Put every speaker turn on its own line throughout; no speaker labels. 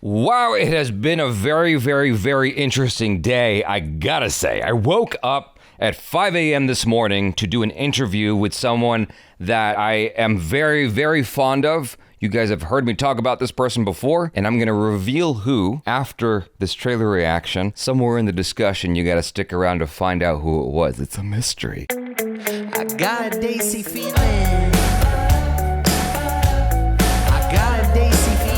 Wow, it has been a very, very, very interesting day, I gotta say. I woke up at 5 a.m. this morning to do an interview with someone that I am very, very fond of. You guys have heard me talk about this person before, and I'm gonna reveal who after this trailer reaction. Somewhere in the discussion, you gotta stick around to find out who it was. It's a mystery.
I got a Daisy feeling. I got a Daisy feeling.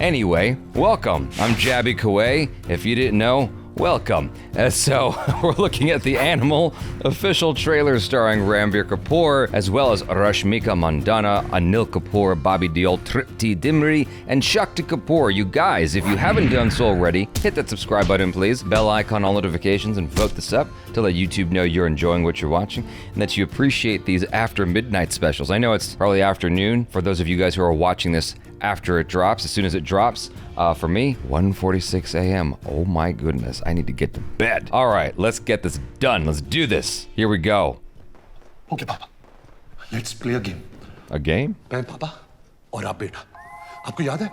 Anyway, welcome. I'm Jabby Kawai. If you didn't know, welcome. So we're looking at the Animal official trailer starring Ranbir Kapoor, as well as Rashmika Mandana, Anil Kapoor, Bobby Deol, Tripti Dimri, and Shakti Kapoor. You guys, if you haven't done so already, hit that subscribe button, please. Bell icon, all notifications, and vote this up to let YouTube know you're enjoying what you're watching and that you appreciate these after midnight specials. I know it's probably afternoon for those of you guys who are watching this after it drops, as soon as it drops. For me, 1:46 a.m. Oh my goodness, I need to get to bed. All right, let's get this done. Let's do this. Here we go.
Okay, Papa. Let's play a game.
A game?
मैं पापा और आप बेटा. आपको याद है?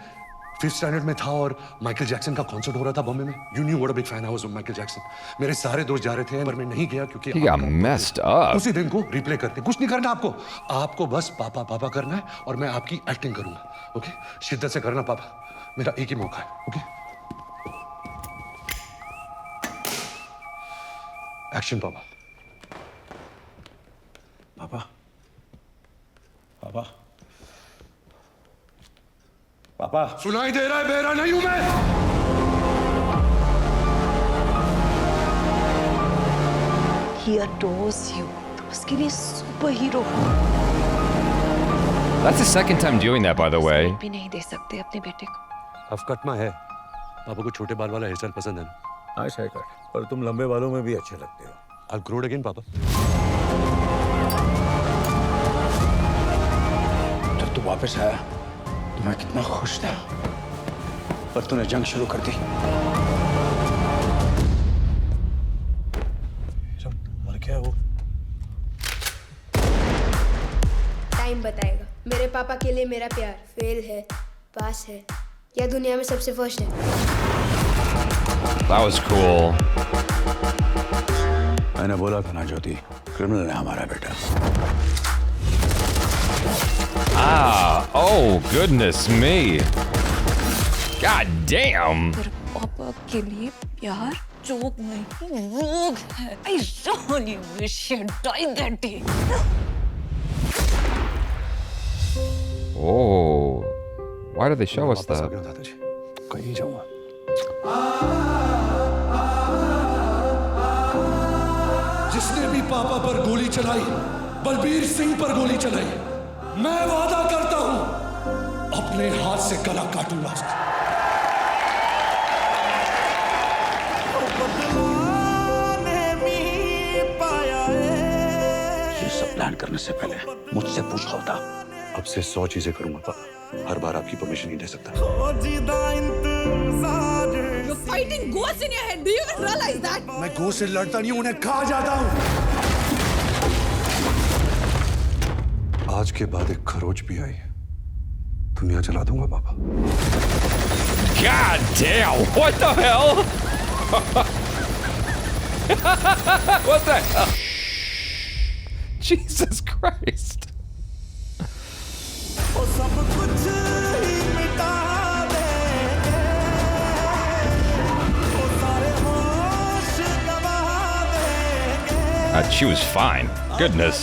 5th standard में था और माइकल जैक्सन का कॉन्सर्ट हो रहा था बॉम्बे में. You knew what a big fan I was of Michael Jackson. मेरे सारे दोस्त जा रहे थे पर मैं नहीं गया क्योंकि
He got messed up.
उसी दिन को रिप्ले करते. कुछ नहीं करना आपको. आपको बस पापा पापा करना है और मैं आपकी एक्टिंग करूंगा. ओके? शिद्दत से करना पापा. मेरा एक ही मौका है. ओके? एक्शन पापा.
पापा पापा पापा
सुनाई दे रहा है बेरा नहीं हूं मैं.
He adores you. तुम उसके लिए सुपर हीरो हो.
That's the second time doing that, by the way.
भी नहीं दे सकते अपने बेटे को.
हाफ कट में है. पापा को छोटे बाल वाला हेयर स्टाइल पसंद है.
हाँ शेखर, पर तुम लंबे बालों में भी अच्छे लगते हो.
I'll grow it again, पापा.
जब तू वापस आया तो मैं कितना खुश था, पर तूने जंग शुरू कर दी. चल, मर गया वो.
टाइम बताएगा. मेरे पापा के लिए मेरा प्यार फेल है, पास है, या दुनिया में सबसे फर्स्ट है.
That was cool.
मैंने बोला था ना ज्योति, क्रिमिनल है हमारा बेटा.
Ah, oh goodness me. God damn.
मेरे पापा के लिए प्यार जोक नहीं, रोग है. I really wish he had died that day.
Oh, why did they show us that?
दादाजी.
कहीं जाऊंगा.
जिसने भी पापा पर गोली चलाई, बलबीर सिंह पर गोली चलाई. मैं वादा करता हूं अपने हाथ से गला काटूंगा.
ये सब प्लान करने से पहले मुझसे पूछा होता.
अब से 100 चीजें करूंगा पापा. हर बार आपकी परमिशन नहीं दे सकता.
You're fighting ghosts in your head. Do you even realize that?
मैं घोष से लड़ता नहीं, उन्हें खा जाता हूं. आज के बाद एक खरोच भी आई, दुनिया चला दूंगा पापा.
God damn, what the hell? What the hell? Jesus Christ. She was fine. Goodness.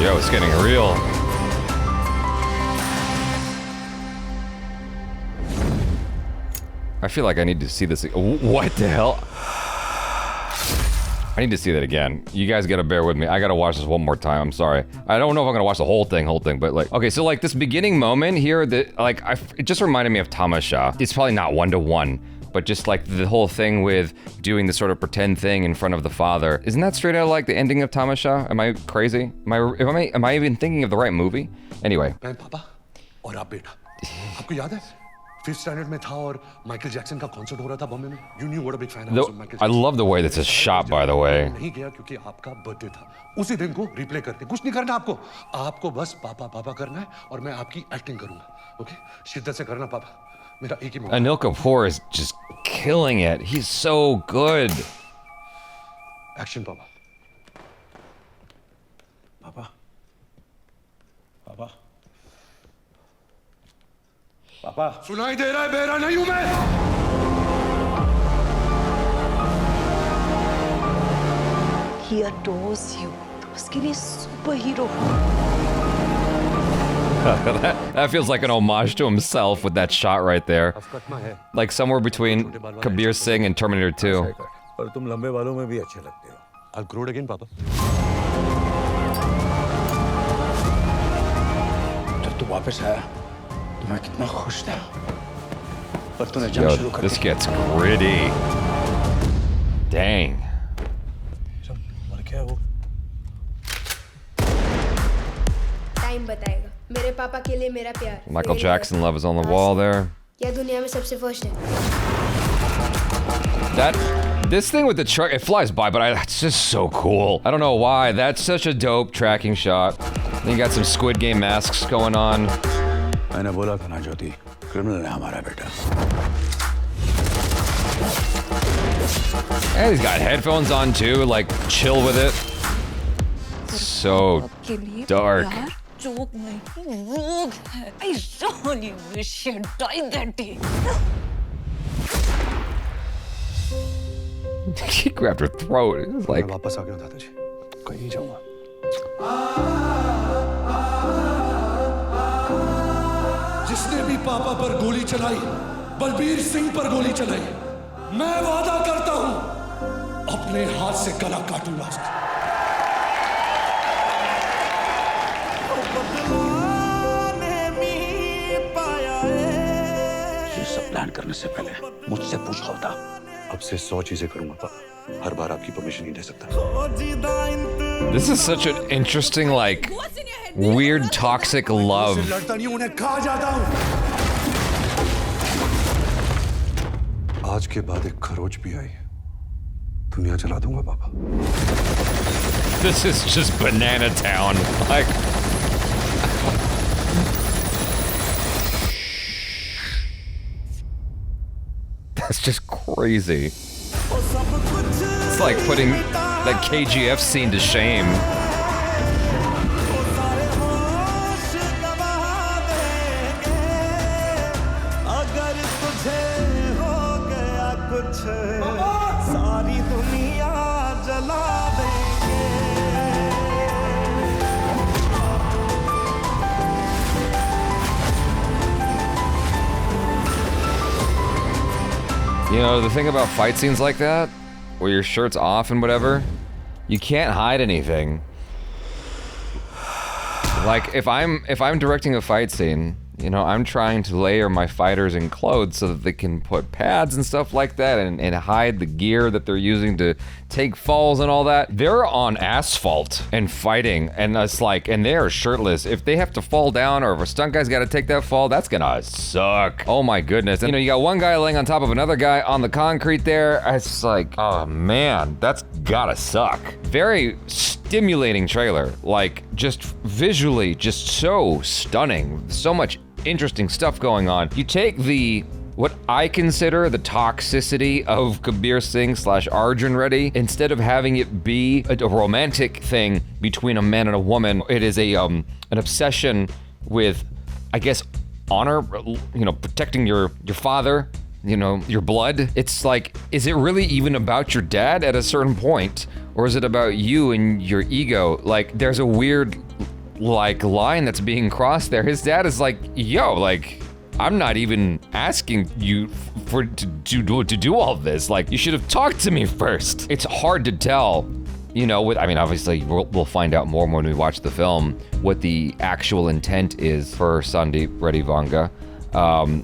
Yo, it's getting real. I feel like I need to see this. What the hell? I need to see that again. You guys gotta bear with me. I gotta watch this one more time. I'm sorry. I don't know if I'm gonna watch the whole thing, but like, okay, so like this beginning moment here, that like, it just reminded me of Tamasha. It's probably not one-to-one, but just like the whole thing with doing the sort of pretend thing in front of the father. Isn't that straight out like the ending of Tamasha? Am I crazy? Am I even thinking of the right movie? Anyway.
मैं पापा और आप बेटा. आपको याद है? 5th standard में था और माइकल जैक्सन का कॉन्सर्ट हो रहा था बॉम्बे में. You knew what a big fan I was of Michael
I
Jackson.
love the way this is shot, by the way.
नहीं गया क्योंकि आपका बर्थडे था. उसी दिन को रिप्ले करते. कुछ नहीं करना आपको. आपको बस पापा पापा करना है और मैं आपकी एक्टिंग करूंगा. ओके? शिद्दत से करना पापा. मेरा एक ही मौका.
Anil Kapoor is just killing it. He's so good.
Action पापा.
पापा पापा पापा
सुनाई दे रहा है बेरा नहीं हूं मैं.
He adores you. तो उसके लिए सुपर हीरो हो.
That feels like an homage to himself with that shot right there. Like somewhere between Kabir Singh and Terminator 2.
पर तुम लंबे बालों में भी अच्छे लगते हो.
I'll grow it again पापा.
जब तू वापस आया तो मैं कितना खुश था. पर तूने
Yo,
जंग शुरू कर
this
the.
gets gritty. Dang.
और क्या वो?
टाइम बताएगा. मेरे पापा के लिए मेरा प्यार.
Michael
फेल
Jackson
है,
love is on the
pass
wall
है,
there.
या दुनिया में सबसे फर्स्ट है.
This thing with the truck, it flies by, but it's just so cool. I don't know why. That's such a dope tracking shot. Then you got some Squid Game masks going on.
मैंने बोला था ना ज्योति, criminal है हमारा बेटा.
And he's got headphones on too, like chill with it. So
के लिए
dark.
प्यार जोक नहीं रोग है. I really wish he had died that day.
She grabbed her throat. It was like,
मैं वापस आ गया दादा जी. कहीं जाऊंगा. जिसने भी पापा पर गोली चलाई, बलबीर सिंह पर गोली चलाई. मैं वादा करता हूं अपने हाथ से गला काटूंगा.
ये सब प्लान करने से पहले मुझसे पूछा होता.
अब से 100 चीजें करूंगा पापा. हर बार आपकी परमिशन नहीं दे सकता.
this is such an interesting, like, weird toxic love.
लड़ता नहीं उन्हें कहा जाता हूं. आज के बाद एक खरोच भी आई, दुनिया जला दूंगा पापा.
This is just Banana Town. Like, that's just crazy. It's like putting that KGF scene to shame. You know, the thing about fight scenes like that, where your shirt's off and whatever, you can't hide anything. Like, if I'm directing a fight scene, you know, I'm trying to layer my fighters in clothes so that they can put pads and stuff like that and hide the gear that they're using to take falls and all that. They're on asphalt and fighting, and it's like, and they are shirtless. If they have to fall down or if a stunt guy's got to take that fall, that's gonna suck. Oh my goodness. And, you know, you got one guy laying on top of another guy on the concrete there. It's like, oh man, that's gotta suck. Very stimulating trailer. Like, just visually, just so stunning. So much interesting stuff going on. You take what I consider the toxicity of Kabir Singh / Arjun Reddy, instead of having it be a romantic thing between a man and a woman, it is an obsession with, I guess, honor, you know, protecting your father, you know, your blood. It's like, is it really even about your dad at a certain point? Or is it about you and your ego? Like, there's a weird, like, line that's being crossed there. His dad is like, yo, like, I'm not even asking you to do all this. Like, you should have talked to me first. It's hard to tell, you know, I mean, obviously we'll find out more when we watch the film, what the actual intent is for Sandeep Reddy Vanga,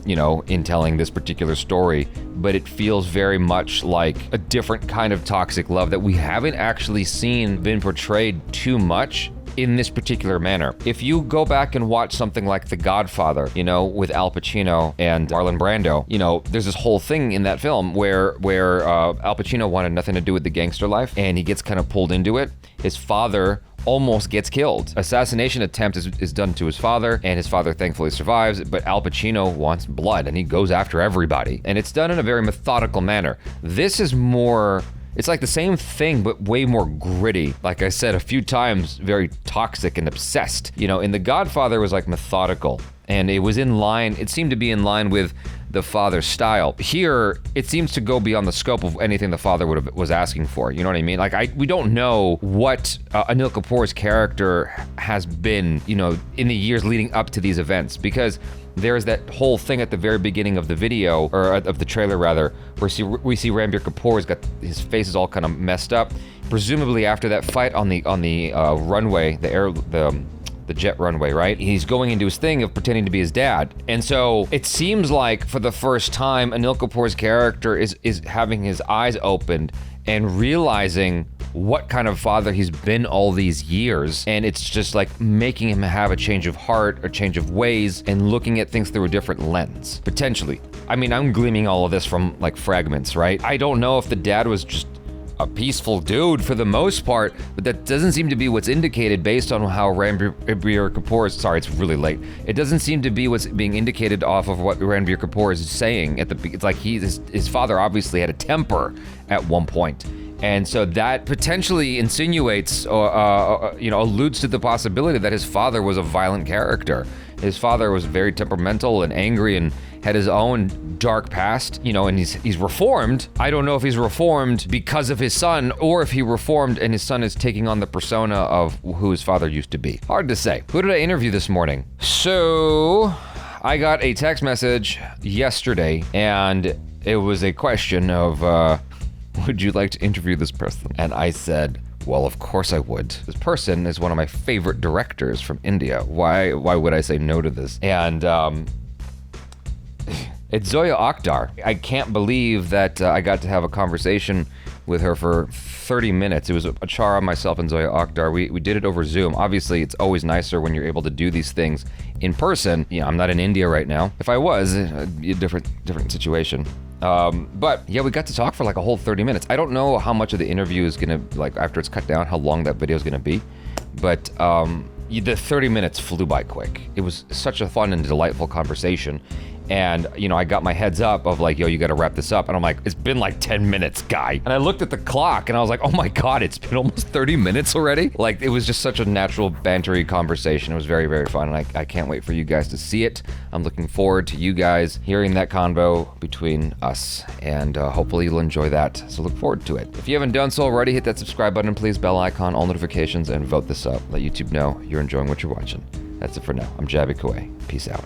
you know, in telling this particular story. But it feels very much like a different kind of toxic love that we haven't actually seen been portrayed too much in this particular manner. If you go back and watch something like The Godfather, you know, with Al Pacino and Marlon Brando, you know, there's this whole thing in that film where Al Pacino wanted nothing to do with the gangster life, and he gets kind of pulled into it. His father almost gets killed. Assassination attempt is done to his father, and his father thankfully survives, but Al Pacino wants blood, and he goes after everybody. And it's done in a very methodical manner. This is more, it's like the same thing, but way more gritty. Like I said a few times, very toxic and obsessed. You know, in The Godfather, it was like methodical, and it was in line, it seemed to be in line with the father's style. Here, it seems to go beyond the scope of anything the father was asking for. You know what I mean? Like, we don't know what Anil Kapoor's character has been, you know, in the years leading up to these events, because there's that whole thing at the very beginning of the video, or of the trailer rather, where we see Ranbir Kapoor's got his face is all kind of messed up. Presumably after that fight on the runway, the jet runway, right? He's going into his thing of pretending to be his dad. And so it seems like for the first time, Anil Kapoor's character is having his eyes opened and realizing what kind of father he's been all these years. And it's just like making him have a change of heart, a change of ways, and looking at things through a different lens, potentially. I mean, I'm gleaming all of this from like fragments, right? I don't know if the dad was just a peaceful dude for the most part, but that doesn't seem to be what's indicated based on how Ranbir Kapoor is, sorry, it's really late. It doesn't seem to be what's being indicated off of what Ranbir Kapoor is saying at the, it's like his father obviously had a temper at one point. And so that potentially insinuates, you know, alludes to the possibility that his father was a violent character. His father was very temperamental and angry and had his own dark past, you know, and he's reformed. I don't know if he's reformed because of his son, or if he reformed and his son is taking on the persona of who his father used to be. Hard to say. Who did I interview this morning? So I got a text message yesterday, and it was a question of, would you like to interview this person? And I said, well, of course I would. This person is one of my favorite directors from India. Why would I say no to this? And it's Zoya Akhtar. I can't believe that I got to have a conversation with her for 30 minutes. It was Achara, myself, and Zoya Akhtar. We did it over Zoom. Obviously, it's always nicer when you're able to do these things in person. You know, I'm not in India right now. If I was, it'd be a different situation. But yeah, we got to talk for like a whole 30 minutes. I don't know how much of the interview is gonna, like, after it's cut down, how long that video is gonna be. But the 30 minutes flew by quick. It was such a fun and delightful conversation. And, you know, I got my heads up of like, yo, you gotta wrap this up. And I'm like, it's been like 10 minutes, guy. And I looked at the clock and I was like, oh my God, it's been almost 30 minutes already? Like, it was just such a natural, bantery conversation. It was very, very fun. And I can't wait for you guys to see it. I'm looking forward to you guys hearing that convo between us. And hopefully you'll enjoy that. So look forward to it. If you haven't done so already, hit that subscribe button, please, bell icon, all notifications, and vote this up. Let YouTube know you're enjoying what you're watching. That's it for now. I'm Jabby Kaway. Peace out.